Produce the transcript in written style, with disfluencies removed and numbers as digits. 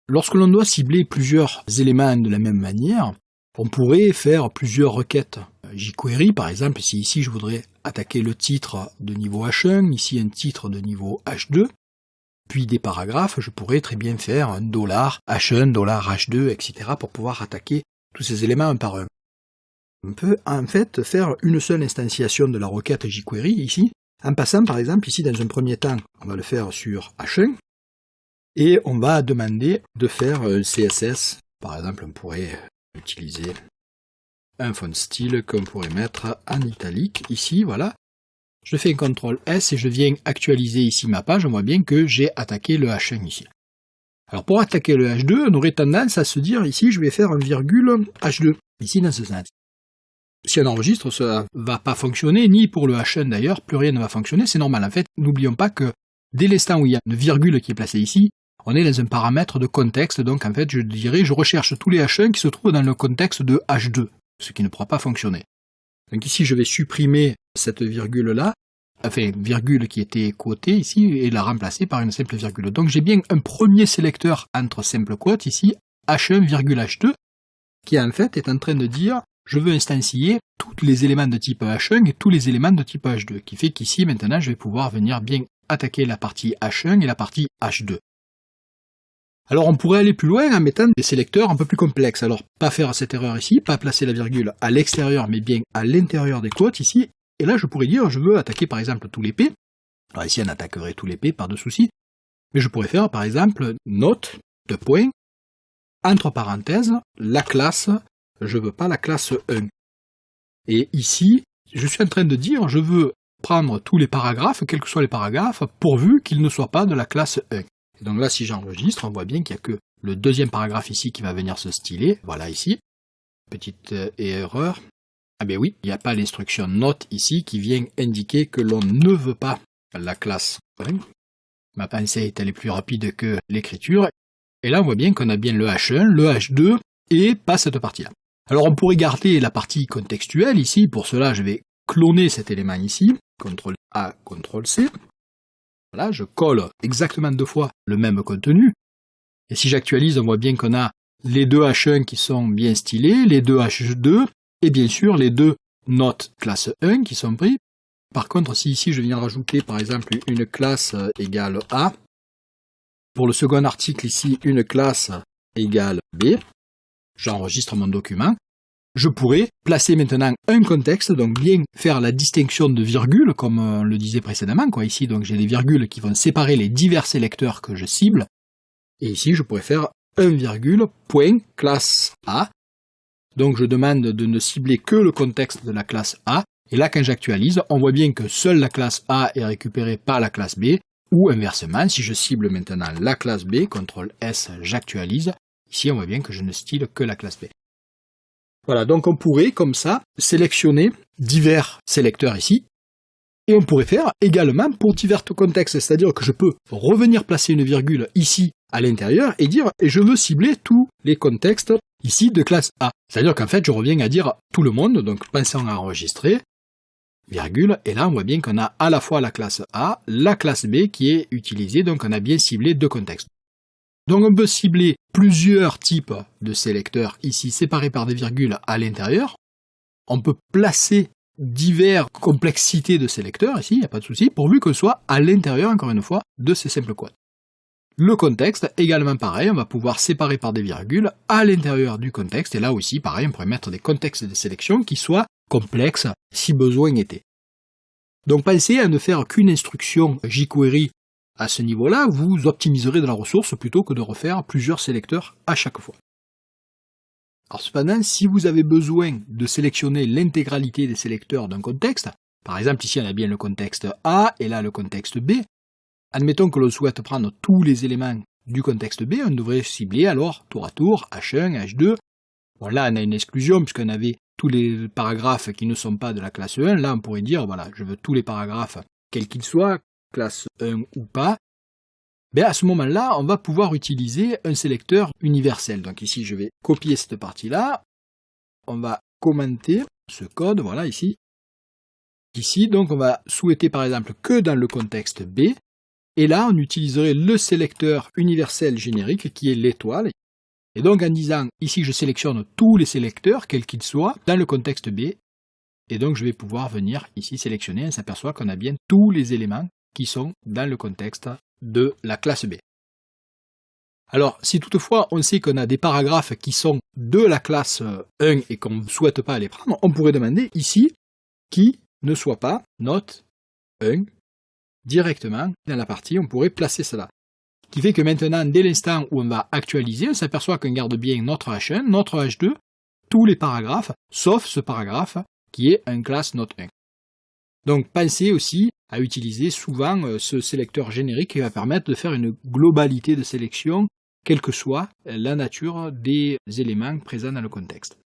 Lorsque l'on doit cibler plusieurs éléments de la même manière, on pourrait faire plusieurs requêtes jQuery. Par exemple, si ici je voudrais attaquer le titre de niveau H1, ici un titre de niveau H2, puis des paragraphes, je pourrais très bien faire un $H1, $H2, etc. pour pouvoir attaquer tous ces éléments un par un. On peut en fait faire une seule instantiation de la requête jQuery ici, en passant par exemple ici dans un premier temps, on va le faire sur H1, et on va demander de faire un CSS. Par exemple, on pourrait utiliser un font style qu'on pourrait mettre en italique ici, voilà. Je fais un CTRL S et je viens actualiser ici ma page, on voit bien que j'ai attaqué le H1 ici. Alors pour attaquer le H2, on aurait tendance à se dire ici je vais faire un virgule H2, ici dans ce sens. Si on enregistre, ça ne va pas fonctionner, ni pour le H1 d'ailleurs, plus rien ne va fonctionner, c'est normal. En fait, n'oublions pas que dès l'instant où il y a une virgule qui est placée ici, on est dans un paramètre de contexte, donc en fait je dirais je recherche tous les H1 qui se trouvent dans le contexte de H2, ce qui ne pourra pas fonctionner. Donc ici je vais supprimer cette virgule-là, enfin virgule qui était quotée ici, et la remplacer par une simple virgule. Donc j'ai bien un premier sélecteur entre simple quote ici, H1, H2, qui en fait est en train de dire je veux instancier tous les éléments de type H1 et tous les éléments de type H2, qui fait qu'ici maintenant je vais pouvoir venir bien attaquer la partie H1 et la partie H2. Alors on pourrait aller plus loin en mettant des sélecteurs un peu plus complexes. Alors pas faire cette erreur ici, pas placer la virgule à l'extérieur mais bien à l'intérieur des quotes ici. Et là je pourrais dire je veux attaquer par exemple tous les P. Alors ici on attaquerait tous les P, pas de souci. Mais je pourrais faire par exemple note de point, entre parenthèses, la classe, je veux pas la classe 1. Et ici, je suis en train de dire je veux prendre tous les paragraphes, quels que soient les paragraphes, pourvu qu'ils ne soient pas de la classe 1. Et donc là, si j'enregistre, on voit bien qu'il n'y a que le deuxième paragraphe ici qui va venir se styler. Voilà ici. Petite erreur. Ah ben oui, il n'y a pas l'instruction note ici qui vient indiquer que l'on ne veut pas la classe 1. Ma pensée est allée plus rapide que l'écriture. Et là, on voit bien qu'on a bien le H1, le H2 et pas cette partie-là. Alors on pourrait garder la partie contextuelle ici. Pour cela, je vais cloner cet élément ici. CTRL A, CTRL C. Voilà, je colle exactement 2 fois le même contenu. Et si j'actualise, on voit bien qu'on a les deux H1 qui sont bien stylés, les deux H2, et bien sûr les deux notes classe 1 qui sont pris. Par contre, si ici je viens rajouter par exemple une classe égale A, pour le second article ici, une classe égale B, j'enregistre mon document. Je pourrais placer maintenant un contexte, donc bien faire la distinction de virgule, comme on le disait précédemment, quoi. Ici, donc j'ai les virgules qui vont séparer les divers sélecteurs que je cible. Et ici, je pourrais faire un virgule, point, classe A. Donc je demande de ne cibler que le contexte de la classe A. Et là, quand j'actualise, on voit bien que seule la classe A est récupérée par la classe B. Ou inversement, si je cible maintenant la classe B, CTRL S, j'actualise. Ici, on voit bien que je ne style que la classe B. Voilà, donc on pourrait, comme ça, sélectionner divers sélecteurs ici, et on pourrait faire également pour divers contextes, c'est-à-dire que je peux revenir placer une virgule ici à l'intérieur et dire « et je veux cibler tous les contextes ici de classe A ». C'est-à-dire qu'en fait, je reviens à dire tout le monde, donc pensant à enregistrer, virgule, et là on voit bien qu'on a à la fois la classe A, la classe B qui est utilisée, donc on a bien ciblé 2 contextes. Donc on peut cibler plusieurs types de sélecteurs ici séparés par des virgules à l'intérieur. On peut placer diverses complexités de sélecteurs ici, il n'y a pas de souci, pourvu qu'on soit à l'intérieur, encore une fois, de ces simples quotes. Le contexte, également pareil, on va pouvoir séparer par des virgules à l'intérieur du contexte, et là aussi, pareil, on pourrait mettre des contextes de sélection qui soient complexes si besoin était. Donc pensez à ne faire qu'une instruction jQuery. À ce niveau-là, vous optimiserez de la ressource plutôt que de refaire plusieurs sélecteurs à chaque fois. Alors cependant, si vous avez besoin de sélectionner l'intégralité des sélecteurs d'un contexte, par exemple ici on a bien le contexte A et là le contexte B, admettons que l'on souhaite prendre tous les éléments du contexte B, on devrait cibler alors tour à tour H1, H2. Bon là on a une exclusion puisqu'on avait tous les paragraphes qui ne sont pas de la classe 1, là on pourrait dire voilà, je veux tous les paragraphes quels qu'ils soient, classe 1 ou pas, ben à ce moment-là, on va pouvoir utiliser un sélecteur universel. Donc ici, je vais copier cette partie-là, on va commenter ce code, voilà ici. Ici, donc on va souhaiter par exemple que dans le contexte B, Et là, on utiliserait le sélecteur universel générique qui est l'étoile. Et donc en disant, ici je sélectionne tous les sélecteurs, quels qu'ils soient, dans le contexte B. Et donc je vais pouvoir venir ici sélectionner, on s'aperçoit qu'on a bien tous les éléments qui sont dans le contexte de la classe B. Alors si toutefois on sait qu'on a des paragraphes qui sont de la classe 1 et qu'on ne souhaite pas les prendre, on pourrait demander ici qui ne soit pas note 1 directement dans la partie, on pourrait placer cela. Ce qui fait que maintenant, dès l'instant où on va actualiser, on s'aperçoit qu'on garde bien notre H1, notre H2, tous les paragraphes, sauf ce paragraphe qui est un classe note 1. Donc pensez aussi à utiliser souvent ce sélecteur générique qui va permettre de faire une globalité de sélection, quelle que soit la nature des éléments présents dans le contexte.